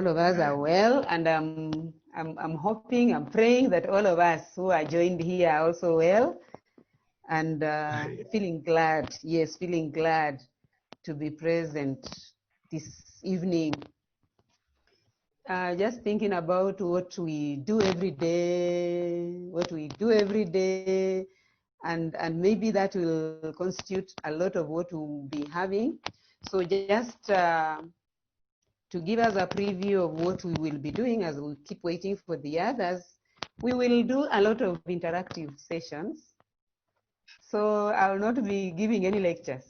all of us are well, and I'm hoping, I'm praying that all of us who are joined here are also well, and feeling glad, yes, feeling glad to be present this evening. Just thinking about what we do every day, and maybe that will constitute a lot of what we'll be having. So just to give us a preview of what we will be doing as we keep waiting for the others, we will do a lot of interactive sessions. So I will not be giving any lectures.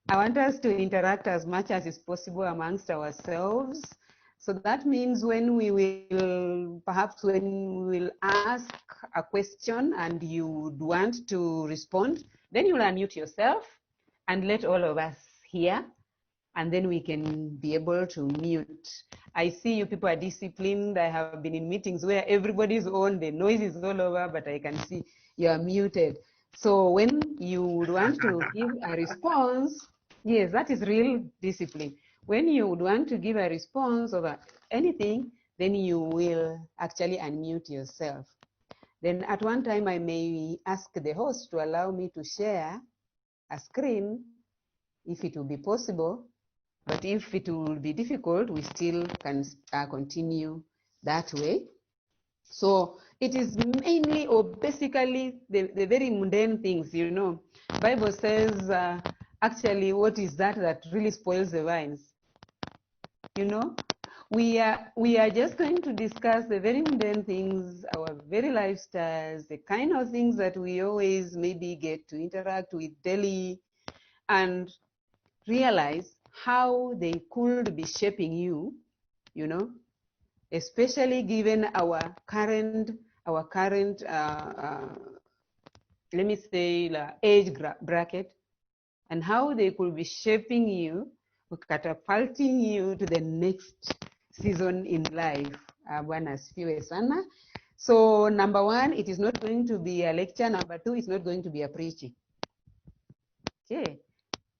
I want us to interact as much as is possible amongst ourselves. So that means when we will, perhaps when we will ask a question and you would want to respond, then you will unmute yourself and let all of us hear, and then we can be able to mute. I see you people are disciplined. I have been in meetings where everybody's on, the noise is all over, but I can see you are muted. So when you would want to give a response, yes, that is real discipline. When you would want to give a response over anything, then you will actually unmute yourself. Then at one time, I may ask the host to allow me to share a screen, if it will be possible. But if it will be difficult, we still can continue that way. So it is mainly or basically the very mundane things, you know. Bible says, actually, what is that really spoils the vines? You know, we are just going to discuss the very mundane things, our very lifestyles, the kind of things that we always maybe get to interact with daily, and realize how they could be shaping you, you know, especially given our current let me say, age bracket, and how they could be shaping you, catapulting you to the next season in life. Bwana asifiwe sana. So number one, it is not going to be a lecture. Number two, it's not going to be a preaching. Okay.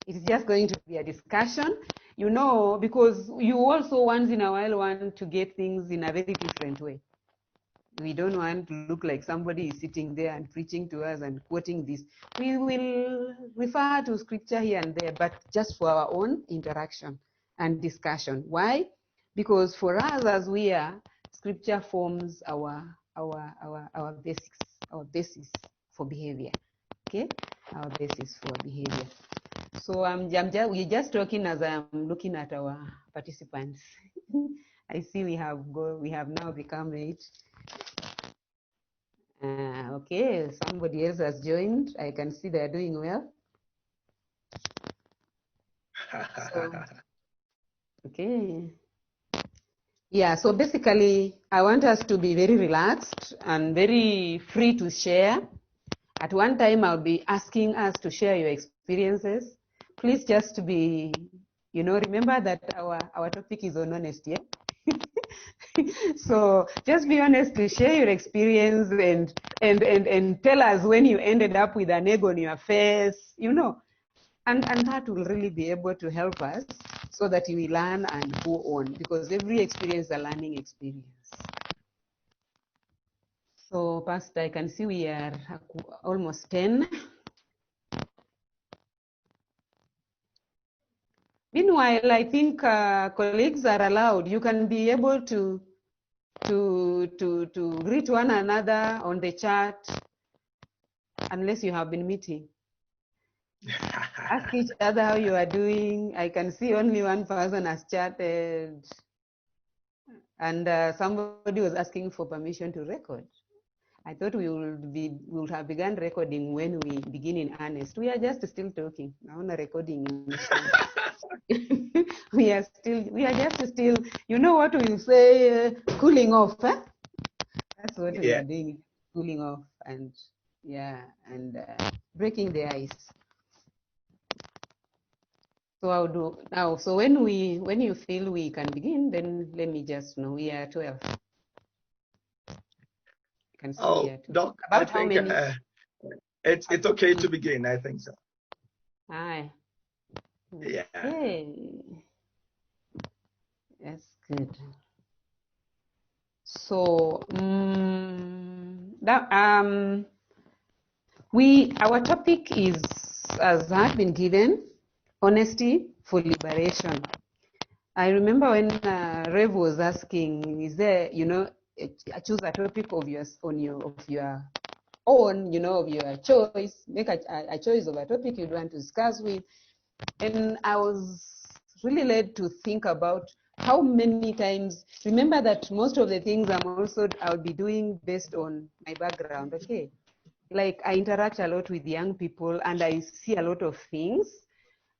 It's just going to be a discussion, you know, because you also once in a while want to get things in a very different way. We don't want to look like somebody is sitting there and preaching to us and quoting this. We will refer to scripture here and there, but just for our own interaction and discussion. Why? Because for us as we are, scripture forms our basis for behavior. Okay, our basis for behavior. So we're just talking as I'm looking at our participants. I see we have now become 8. Okay, somebody else has joined. I can see they're doing well. So, okay. Yeah, so basically, I want us to be very relaxed and very free to share. At one time, I'll be asking us to share your experiences. Please just be, you know, remember that our topic is on honesty. Yeah? So just be honest to share your experience and tell us when you ended up with an egg on your face, you know, and that will really be able to help us so that we learn and go on, because every experience is a learning experience. So Pastor, I can see we are almost 10. Meanwhile, I think colleagues are allowed. You can be able to greet one another on the chat, unless you have been meeting. Ask each other how you are doing. I can see only one person has chatted, and somebody was asking for permission to record. I thought we would have begun recording when we begin in earnest. We are just still talking. Now recording. we are just still, you know what we say, cooling off. Huh? That's what we are doing, cooling off, and breaking the ice. So I'll do now. So when you feel we can begin, then let me just know. We are 12. Can see oh, Doc, about how many? It's okay to begin. I think so. Aye. Yeah. Okay. That's good. So our topic is, as has been given, honesty for liberation. I remember when Rev was asking, is there, choose a topic of your own, of your choice, make a choice of a topic you'd want to discuss with. And I was really led to think about how many times, remember that most of the things I'll be doing based on my background, okay? Like I interact a lot with young people and I see a lot of things,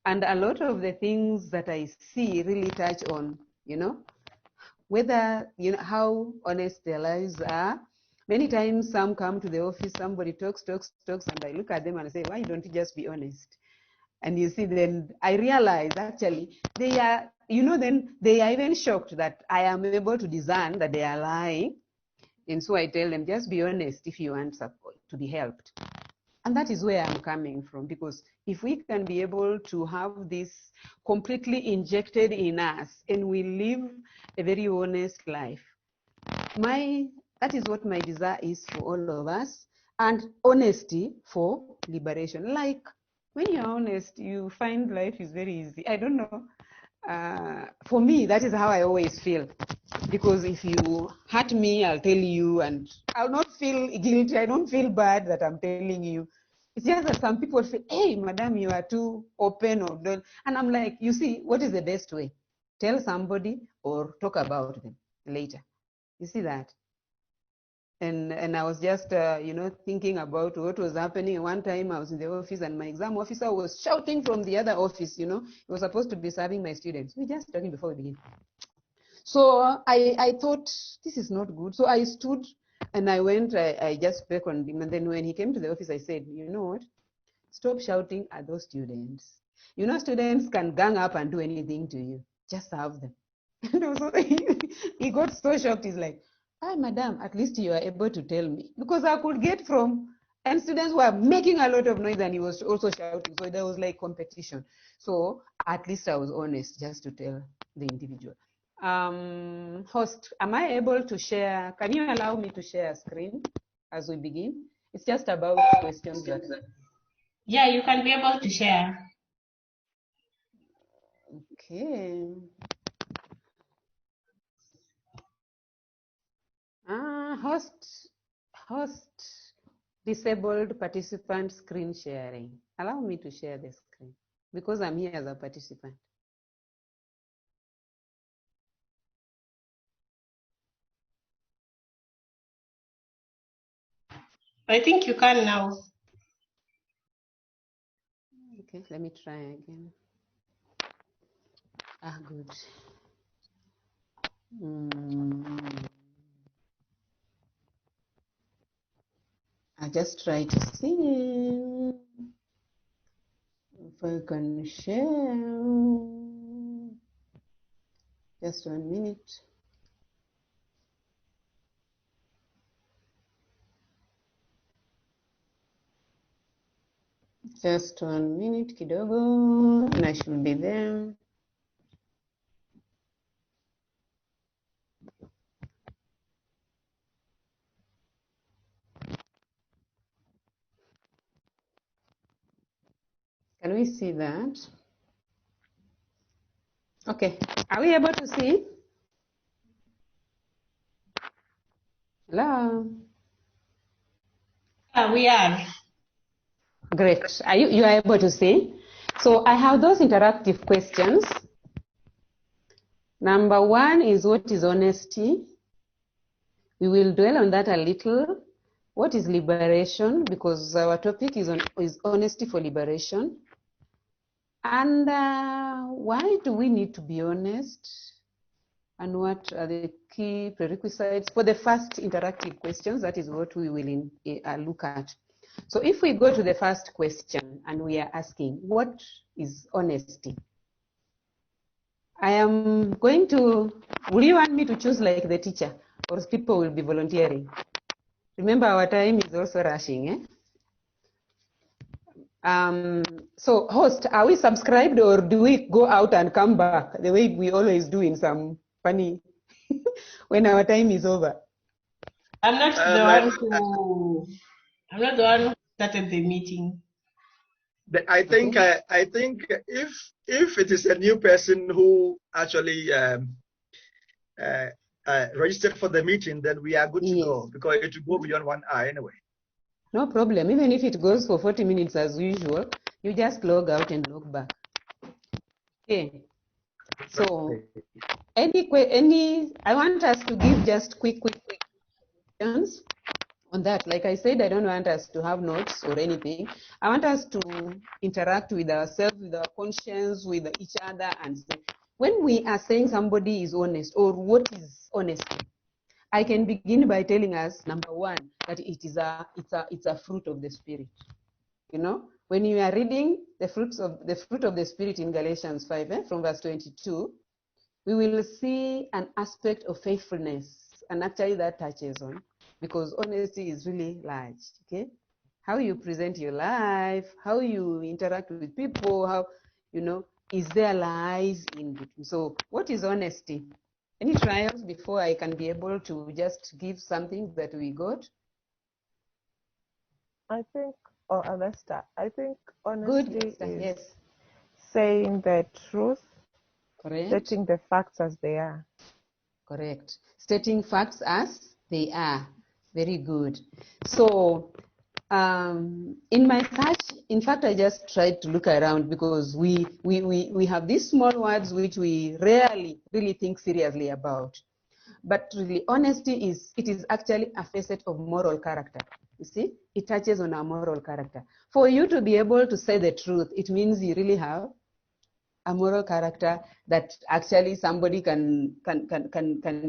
and a lot of the things that I see really touch on, whether, how honest their lives are. Many times some come to the office, somebody talks, and I look at them and I say, why don't you just be honest? And you see, then I realize actually they are, then they are even shocked that I am able to discern that they are lying. And so I tell them, just be honest if you want support, to be helped. And that is where I'm coming from, because if we can be able to have this completely injected in us and we live a very honest life, that is what my desire is for all of us. And honesty for liberation. Like when you're honest, you find life is very easy. I don't know. For me, that is how I always feel. Because if you hurt me, I'll tell you, and I'll not feel guilty. I don't feel bad that I'm telling you. It's just that some people say, hey, madam, you are too open or don't. And I'm like, you see, what is the best way? Tell somebody or talk about them later. You see that? And I was just, thinking about what was happening. One time I was in the office and my exam officer was shouting from the other office, he was supposed to be serving my students. We're just talking before we begin. So I thought, this is not good. So I stood and I went, I just beckoned him. And then when he came to the office, I said, you know what? Stop shouting at those students. Students can gang up and do anything to you. Just serve them. So he got so shocked. He's like, hi, madam, at least you are able to tell me. Because I could get and students were making a lot of noise and he was also shouting. So there was like competition. So at least I was honest just to tell the individual. Host, am I able to share? Can you allow me to share a screen as we begin? It's just about questions. Yeah, you can be able to share. Okay. Host disabled participant screen sharing. Allow me to share the screen because I'm here as a participant. I think you can now. Okay, let me try again. Good. I just try to see if I can share. Just 1 minute. Just 1 minute, kidogo, and I should be there. Can we see that? Okay, are we able to see? Hello? We are. Great. You are able to see? So I have those interactive questions. Number 1 is, what is honesty? We will dwell on that a little. What is liberation? Because our topic is honesty for liberation. And why do we need to be honest? And what are the key prerequisites for the first interactive questions? That is what we will look at. So if we go to the first question and we are asking, what is honesty? I am going to, will you want me to choose like the teacher, or people will be volunteering? Remember, our time is also rushing. So host, are we subscribed or do we go out and come back the way we always do in some funny when our time is over. I'm not the one who started the meeting. I think if it is a new person who actually registered for the meeting, then we are good to go, because it will go beyond 1 hour anyway. No problem. Even if it goes for 40 minutes as usual, you just log out and log back. Okay. So I want us to give just quick questions on that. Like I said, I don't want us to have notes or anything. I want us to interact with ourselves, with our conscience, with each other, and say, when we are saying somebody is honest, or what is honesty, I can begin by telling us, number one, that it's a fruit of the spirit. You know, when you are reading the fruit of the spirit in Galatians 5, from verse 22, we will see an aspect of faithfulness, and actually that touches on, because honesty is really large. Okay, how you present your life, how you interact with people, how, you know, is there lies in between? So what is honesty? Any trials before I can be able to just give something that we got? I think, or Alesta, I think honesty is yes, saying the truth, correct, stating the facts as they are. Correct. Stating facts as they are. Very good. So, in my search, in fact, I just tried to look around, because we have these small words which we rarely really think seriously about. But really, honesty is actually a facet of moral character. You see, it touches on our moral character. For you to be able to say the truth, it means you really have a moral character that actually somebody can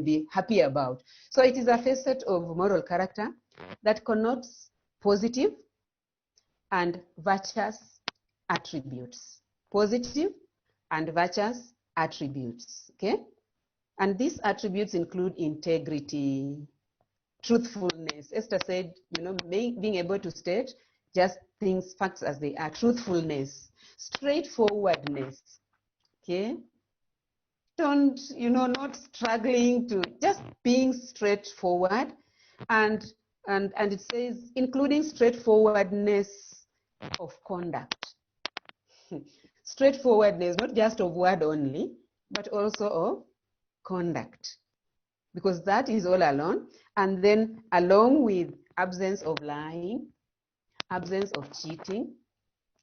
be happy about. So it is a facet of moral character that connotes positive and virtuous attributes. Positive and virtuous attributes. Okay? And these attributes include integrity, truthfulness. Esther said, you know, being able to state just things, facts as they are, truthfulness, straightforwardness. Okay, don't, you know, not struggling to, just being straightforward, and it says including straightforwardness of conduct. Straightforwardness, not just of word only, but also of conduct, because that is all alone. And then along with absence of lying, absence of cheating.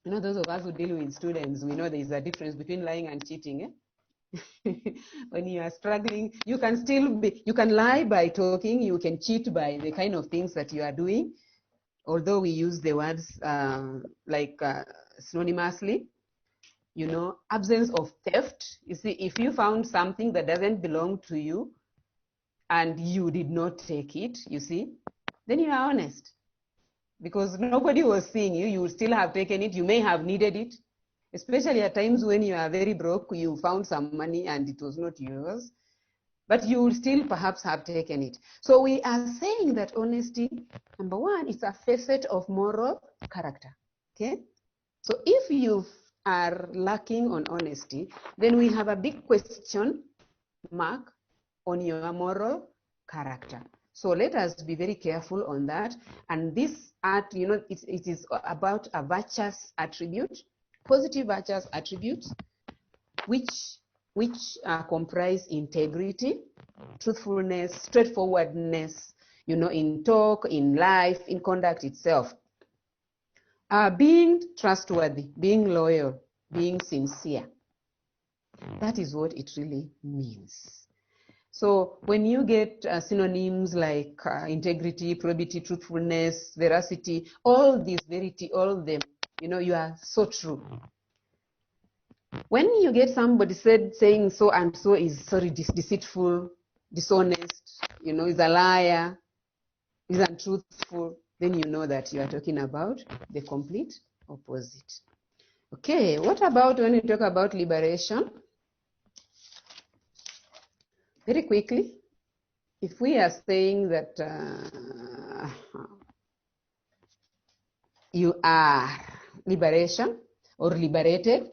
You know, those of us who deal with students, we know there is a difference between lying and cheating. When you are struggling, you can lie by talking, you can cheat by the kind of things that you are doing, although we use the words synonymously. You know, absence of theft. You see, if you found something that doesn't belong to you and you did not take it, you see, then you are honest, because nobody was seeing you. You still have taken it. You may have needed it, especially at times when you are very broke, you found some money and it was not yours, but you will still perhaps have taken it. So we are saying that honesty, number one, it's a facet of moral character. Okay? So if you are lacking on honesty, then we have a big question mark on your moral character. So let us be very careful on that. And this art, you know, it is about a virtuous attribute, positive virtuous attributes, which comprise integrity, truthfulness, straightforwardness, you know, in talk, in life, in conduct itself. Being trustworthy, being loyal, being sincere. That is what it really means. So when you get synonyms like integrity, probity, truthfulness, veracity, all these, verity, all of them, you know, you are so true. When you get somebody saying so and so is deceitful, dishonest, you know, is a liar, is untruthful, then you know that you are talking about the complete opposite. Okay, what about when we talk about liberation? Very quickly, if we are saying that you are liberation or liberated,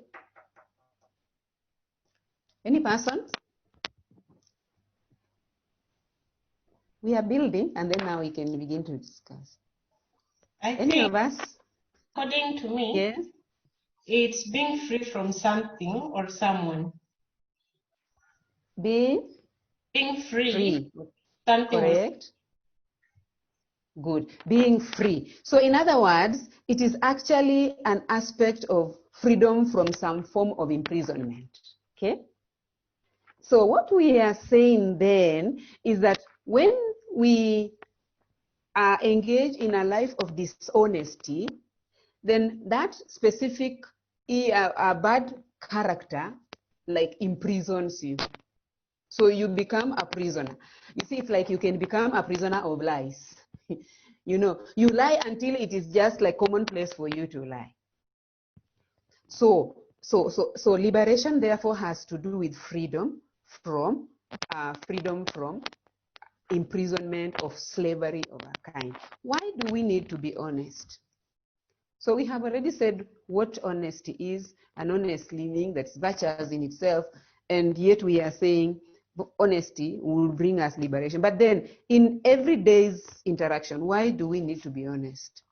any person? We are building, and then now we can begin to discuss. Any of us? According to me, yes, it's being free from something or someone. Being free. Something. Correct. Good. Being free. So in other words, it is actually an aspect of freedom from some form of imprisonment. Okay? So what we are saying then is that when we are engaged in a life of dishonesty, then that specific bad character like imprisons you. So you become a prisoner. You see, it's like you can become a prisoner of lies. You know, you lie until it is just like commonplace for you to lie. So liberation therefore has to do with freedom from imprisonment of slavery of a kind. Why do we need to be honest? So we have already said what honesty is, and honest living, that's virtuous in itself, and yet we are saying honesty will bring us liberation. But then in everyday's interaction, why do we need to be honest?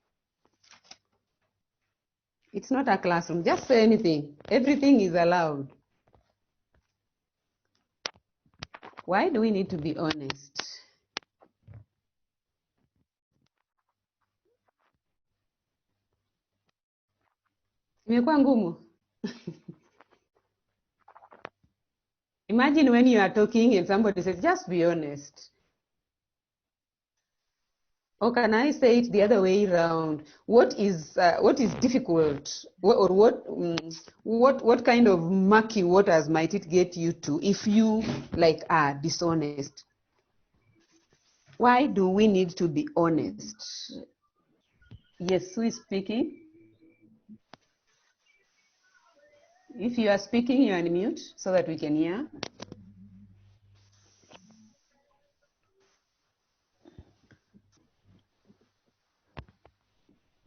It's not a classroom. Just say anything. Everything is allowed. Why do we need to be honest? Imekuwa ngumu. Imagine when you are talking and somebody says, just be honest. Or can I say it the other way around? What is difficult, or what kind of murky waters might it get you to if you like are dishonest? Why do we need to be honest? Yes, who is speaking? If you are speaking, you are on mute so that we can hear.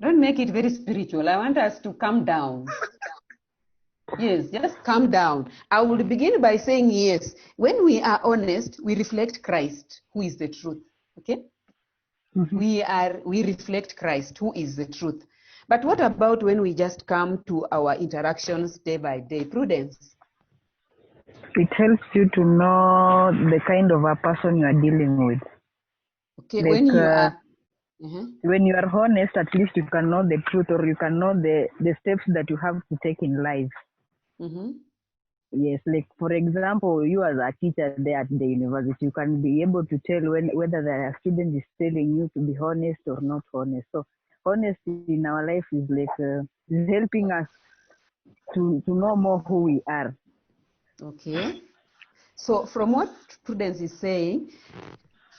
Don't make it very spiritual. I want us to calm down. Yes, just calm down. I will begin by saying yes. When we are honest, we reflect Christ, who is the truth. Okay? We reflect Christ, who is the truth. But what about when we just come to our interactions day by day? Prudence. It helps you to know the kind of a person you are dealing with. Okay, like, when you are when you are honest, at least you can know the truth, or you can know the steps that you have to take in life. Yes, like for example, you as a teacher there at the university, you can be able to tell whether the student is telling you to be honest or not honest. So honesty in our life is like is helping us to know more who we are. Okay. So from what Prudence is saying,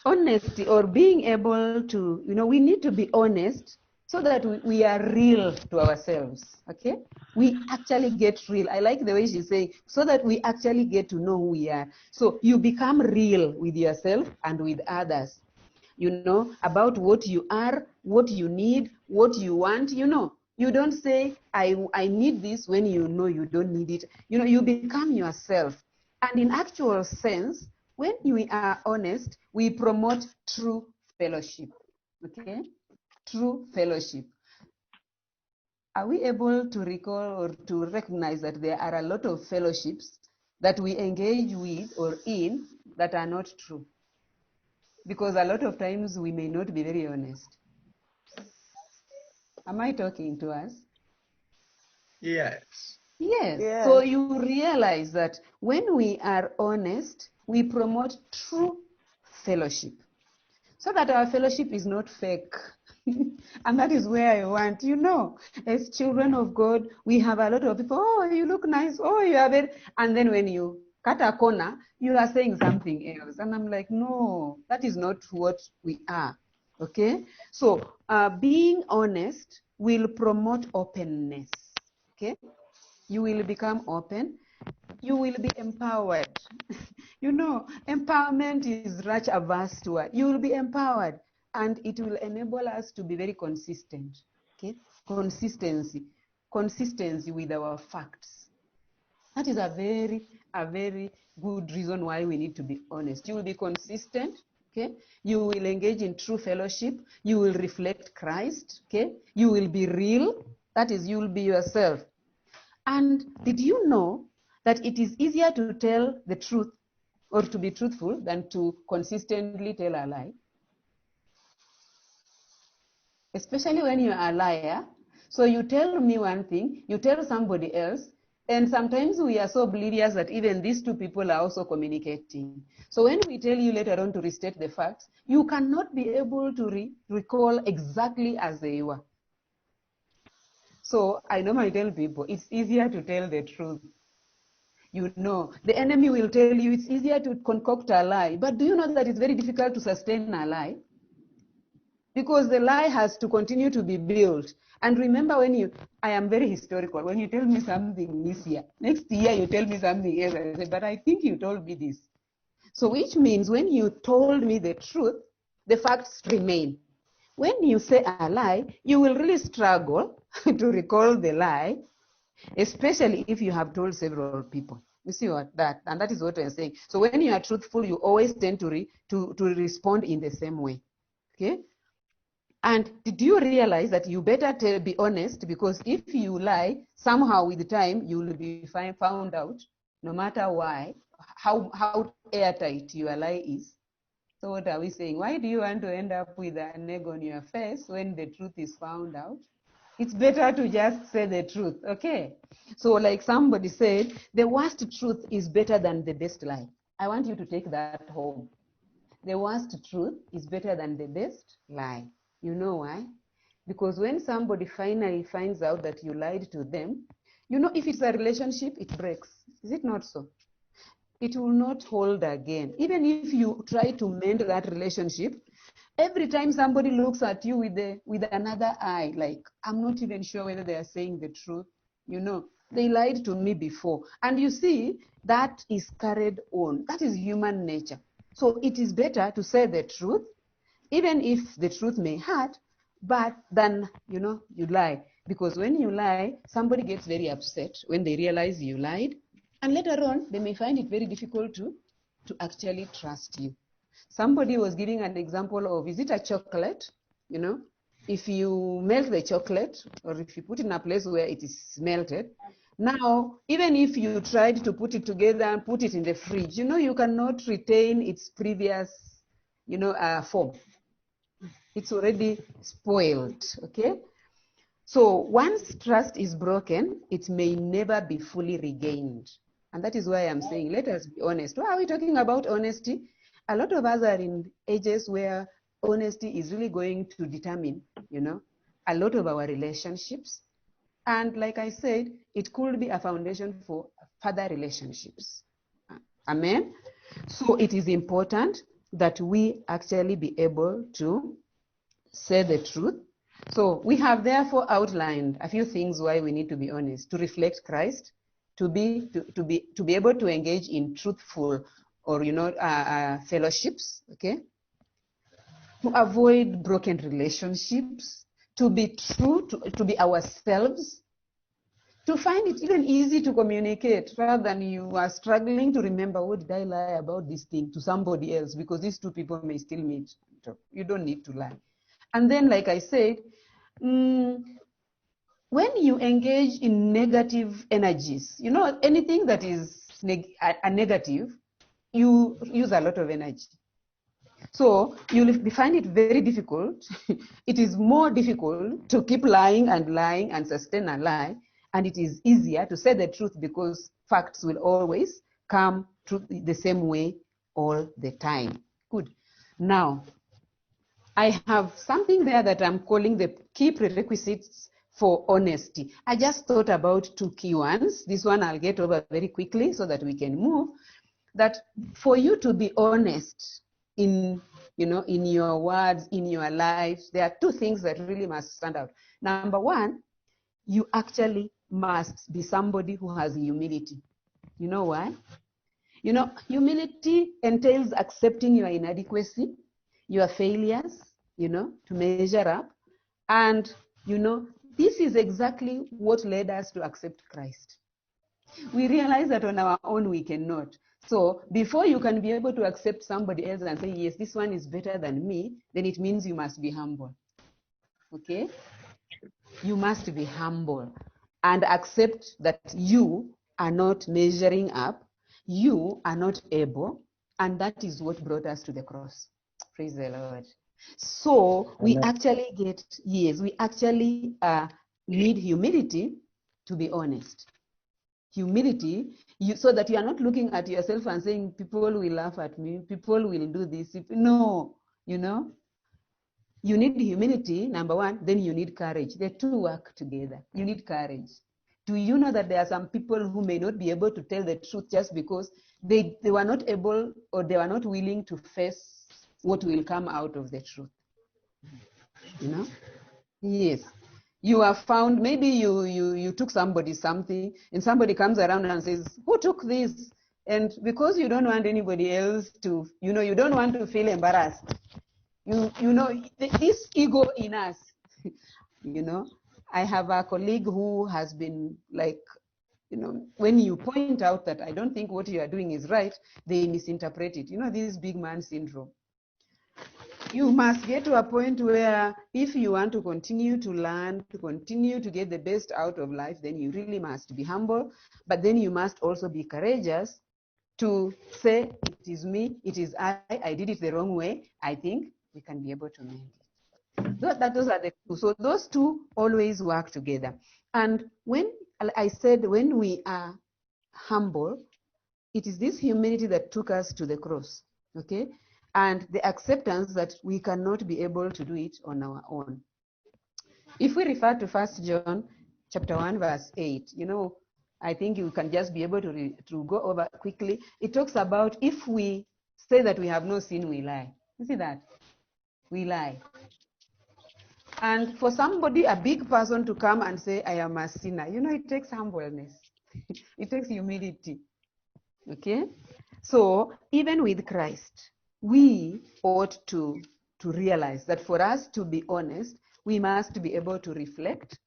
honesty, or being able to, we need to be honest so that we are real to ourselves. Okay? We actually get real. I like the way she's saying, so that we actually get to know who we are. So you become real with yourself and with others. About what you are, what you need, what you want, You don't say, I need this when you know you don't need it. You become yourself. And in actual sense, when we are honest, we promote true fellowship. Okay? True fellowship. Are we able to recall or to recognize that there are a lot of fellowships that we engage with or in that are not true? Because a lot of times we may not be very honest. Am I talking to us? Yes. Yes. So you realize that when we are honest, we promote true fellowship, so that our fellowship is not fake. And that is where I want, as children of God, we have a lot of people, oh, you look nice, oh, you have it. And then when you cut a corner, you are saying something else. And I'm like, no, that is not what we are. Okay? So being honest will promote openness. Okay? You will become open. You will be empowered. Empowerment is such a vast word. You will be empowered, and it will enable us to be very consistent. Okay? Consistency with our facts. That is a very good reason why we need to be honest. You will be consistent Okay, you will engage in true fellowship. You will reflect Christ. Okay, you will be real. That is, you will be yourself. And did you know that it is easier to tell the truth or to be truthful than to consistently tell a lie? Especially when you are a liar. So you tell me one thing, you tell somebody else, and sometimes we are so oblivious that even these two people are also communicating. So when we tell you later on to restate the facts, you cannot be able to recall exactly as they were. So I normally tell people it's easier to tell the truth. You know, the enemy will tell you it's easier to concoct a lie. But do you know that it's very difficult to sustain a lie? Because the lie has to continue to be built. And remember, I am very historical. When you tell me something this year, next year you tell me something else, I say, but I think you told me this. So which means when you told me the truth, the facts remain. When you say a lie, you will really struggle to recall the lie, especially if you have told several people. You see what that, and that is what I'm saying. So when you are truthful, you always tend to respond in the same way. Okay. And did you realize that you better be honest, because if you lie, somehow with time you will be found out, no matter why, how airtight your lie is. So what are we saying? Why do you want to end up with an egg on your face when the truth is found out? It's better to just say the truth, okay? So like somebody said, the worst truth is better than the best lie. I want you to take that home. The worst truth is better than the best lie. You know why? Because when somebody finally finds out that you lied to them, you know, if it's a relationship, it breaks. Is it not so? It will not hold again. Even if you try to mend that relationship, every time somebody looks at you with another eye, like, I'm not even sure whether they are saying the truth. You know, they lied to me before. And you see, that is carried on. That is human nature. So it is better to say the truth, even if the truth may hurt, but then, you know, you lie. Because when you lie, somebody gets very upset when they realize you lied. And later on, they may find it very difficult to actually trust you. Somebody was giving an example of, is it a chocolate? You know, if you melt the chocolate, or if you put it in a place where it is melted, now, even if you tried to put it together and put it in the fridge, you know, you cannot retain its previous, you know, form. It's already spoiled, okay? So once trust is broken, it may never be fully regained. And that is why I'm saying, let us be honest. Why are we talking about honesty? A lot of us are in ages where honesty is really going to determine, you know, a lot of our relationships. And like I said, it could be a foundation for further relationships. Amen? So it is important that we actually be able to say the truth. So we have therefore outlined a few things why we need to be honest: to reflect Christ, to be able to engage in truthful or, you know, fellowships, okay, to avoid broken relationships, to be true, to be ourselves, to find it even easy to communicate rather than you are struggling to remember, what did I lie about this thing to somebody else, because these two people may still meet. You don't need to lie. And then, like I said, when you engage in negative energies, you know, anything that is a negative, you use a lot of energy. So you'll find it very difficult. It is more difficult to keep lying and sustain a lie. And it is easier to say the truth because facts will always come through the same way all the time. Good. Now, I have something there that I'm calling the key prerequisites for honesty. I just thought about two key ones. This one I'll get over very quickly so that we can move. That for you to be honest in, you know, in your words, in your lives, there are two things that really must stand out. Number one, you actually must be somebody who has humility. You know why? You know, humility entails accepting your inadequacy, your failures, you know, to measure up. And, you know, this is exactly what led us to accept Christ. We realize that on our own we cannot. So before you can be able to accept somebody else and say, yes, this one is better than me, then it means you must be humble. Okay? You must be humble and accept that you are not measuring up, you are not able, and that is what brought us to the cross. Praise the Lord. So we actually get, yes, we actually need humility to be honest. Humility, so that you are not looking at yourself and saying, people will laugh at me, people will do this. No, you know, you need humility, number one, then you need courage. The two work together. You need courage. Do you know that there are some people who may not be able to tell the truth just because they were not able or they were not willing to face what will come out of the truth? You know? Yes. You are found, maybe you took somebody something, and somebody comes around and says, who took this? And because you don't want anybody else to, you know, you don't want to feel embarrassed. You know, this ego in us, you know. I have a colleague who has been like, you know, when you point out that I don't think what you are doing is right, they misinterpret it. You know, this big man syndrome. You must get to a point where if you want to continue to learn, to continue to get the best out of life, then you really must be humble, but then you must also be courageous to say, it is me, it is I did it the wrong way. I think we can be able to mend it. Those are the two. So those two always work together. And when I said when we are humble, it is this humility that took us to the cross, okay? And the acceptance that we cannot be able to do it on our own. If we refer to 1 John chapter 1, verse 8, you know, I think you can just be able to go over quickly. It talks about if we say that we have no sin, we lie. You see that? We lie. And for somebody, a big person, to come and say, I am a sinner, you know, it takes humbleness. It takes humility. Okay? So even with Christ, we ought to realize that for us to be honest, we must be able to reflect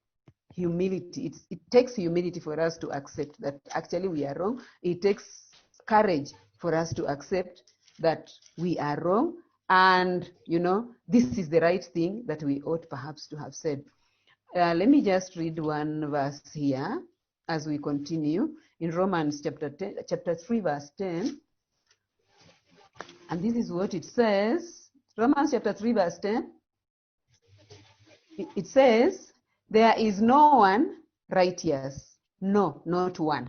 humility. It takes humility for us to accept that actually we are wrong. It takes courage for us to accept that we are wrong. And, you know, this is the right thing that we ought perhaps to have said. Let me just read one verse here as we continue in Romans chapter 3, verse 10. And this is what it says. Romans chapter 3, verse 10. It says, there is no one righteous. No, not one.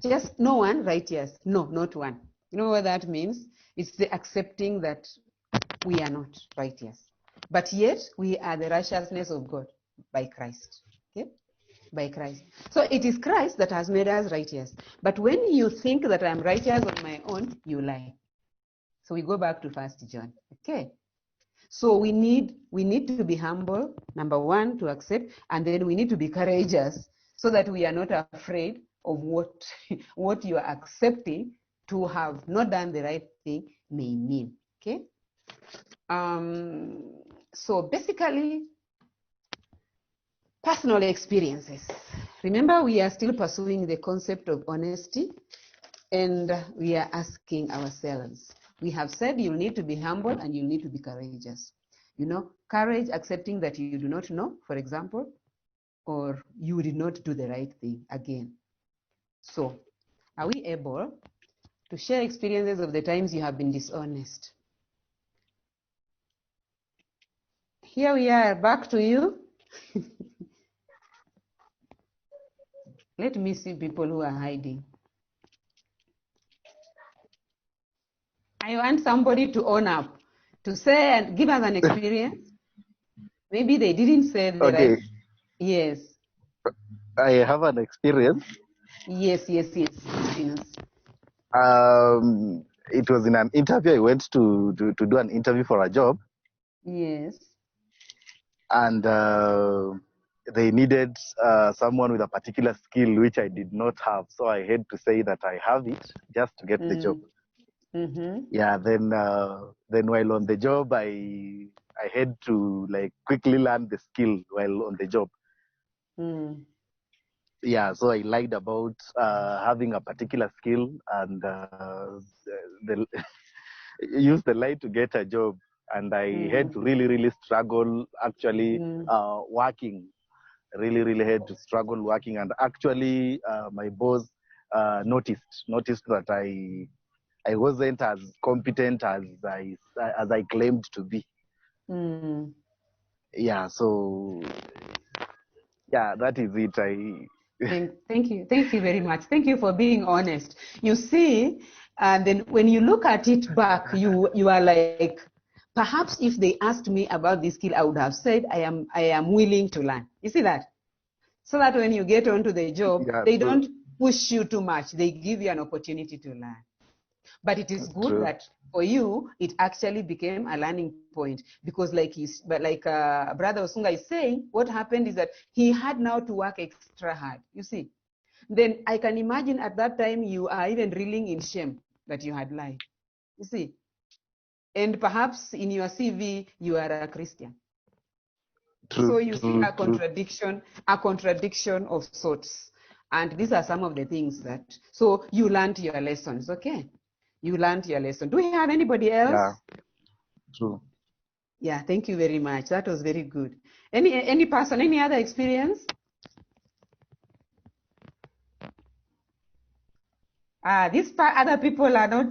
Just no one righteous. No, not one. You know what that means? It's the accepting that we are not righteous. But yet, we are the righteousness of God by Christ. Okay? By Christ. So it is Christ that has made us righteous. But when you think that I'm righteous on my own, you lie. So we go back to 1 John. Okay? So we need to be humble, number one, to accept, and then we need to be courageous so that we are not afraid of what you are accepting to have not done the right thing may mean. Okay? So basically, personal experiences. Remember, we are still pursuing the concept of honesty, and we are asking ourselves. We have said you need to be humble and you need to be courageous. You know, courage, accepting that you do not know, for example, or you did not do the right thing again. So, are we able to share experiences of the times you have been dishonest? Here we are, back to you. Let me see people who are hiding. I want somebody to own up, to say and give us an experience. Maybe they didn't say the right. Yes. I have an experience. Yes. It was in an interview. I went to do an interview for a job. Yes. And they needed someone with a particular skill which I did not have. So I had to say that I have it just to get the job. Mm-hmm. Yeah. Then while on the job, I had to like quickly learn the skill while on the job. yeah, so I lied about having a particular skill and the, use the lie to get a job. And I had to really struggle actually working. Really had to struggle working. And actually, my boss noticed that I wasn't as competent as I claimed to be. Yeah, so yeah, that is it. Thank you very much. Thank you for being honest. You see, and then when you look at it back, you are like, perhaps if they asked me about this skill, I would have said I am willing to learn. You see that? So that when you get onto the job, Yeah, they true. don't push you too much. They give you an opportunity to learn. But it is good True. that for you, it actually became a learning point, because like Brother Osunga is saying, what happened is that he had now to work extra hard, you see. Then I can imagine at that time you are even reeling in shame that you had lied, you see. And perhaps in your CV, you are a Christian. True, so you true, see a contradiction of sorts. And these are some of the things that, so you learned your lessons, okay? You learned your lesson. Do we have anybody else? Yeah, true. Yeah, thank you very much. That was very good. Any person, any other experience? These other people are not,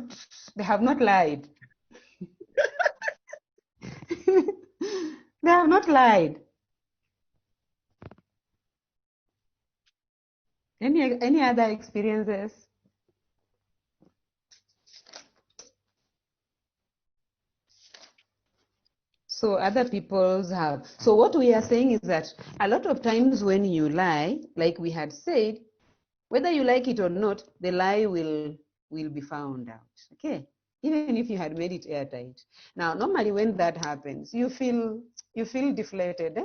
they have not lied. They have not lied. Any other experiences? So other people's have. So what we are saying is that a lot of times when you lie, like we had said, whether you like it or not, the lie will be found out. Okay, even if you had made it airtight. Now, normally when that happens, you feel deflated.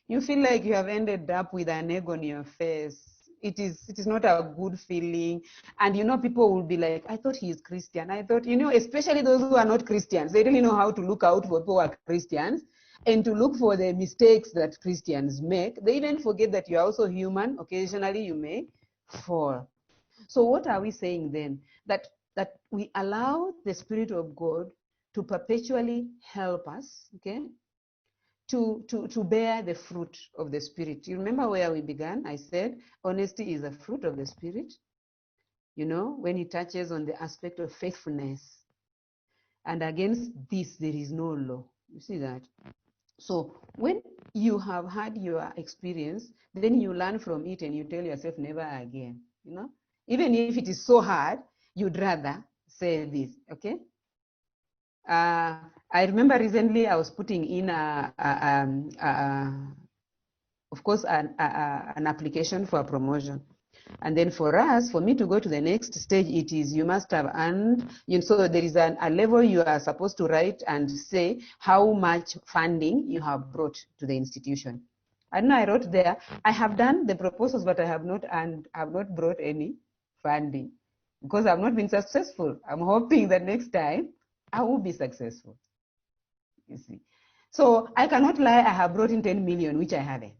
You feel like you have ended up with an egg on your face. It is not a good feeling. And people will be like, I thought he is Christian. I thought, especially those who are not Christians, they really know how to look out for people who are Christians and to look for the mistakes that Christians make. They even forget that you are also human. Occasionally you may fall. So what are we saying then? That we allow the Spirit of God to perpetually help us, okay, to bear the fruit of the Spirit. You remember where we began? I said honesty is a fruit of the Spirit. When it touches on the aspect of faithfulness, and against this there is no law. You see that? So when you have had your experience, then you learn from it and you tell yourself never again. Even if it is so hard, you'd rather say this, okay? I remember recently I was putting in of course, an application for a promotion. And then for me to go to the next stage, it is you must have earned, so there is a level you are supposed to write and say how much funding you have brought to the institution. And I wrote there, I have done the proposals, but I have not brought any funding because I've not been successful. I'm hoping that next time I will be successful. You see. So I cannot lie, I have brought in 10 million, which I haven't.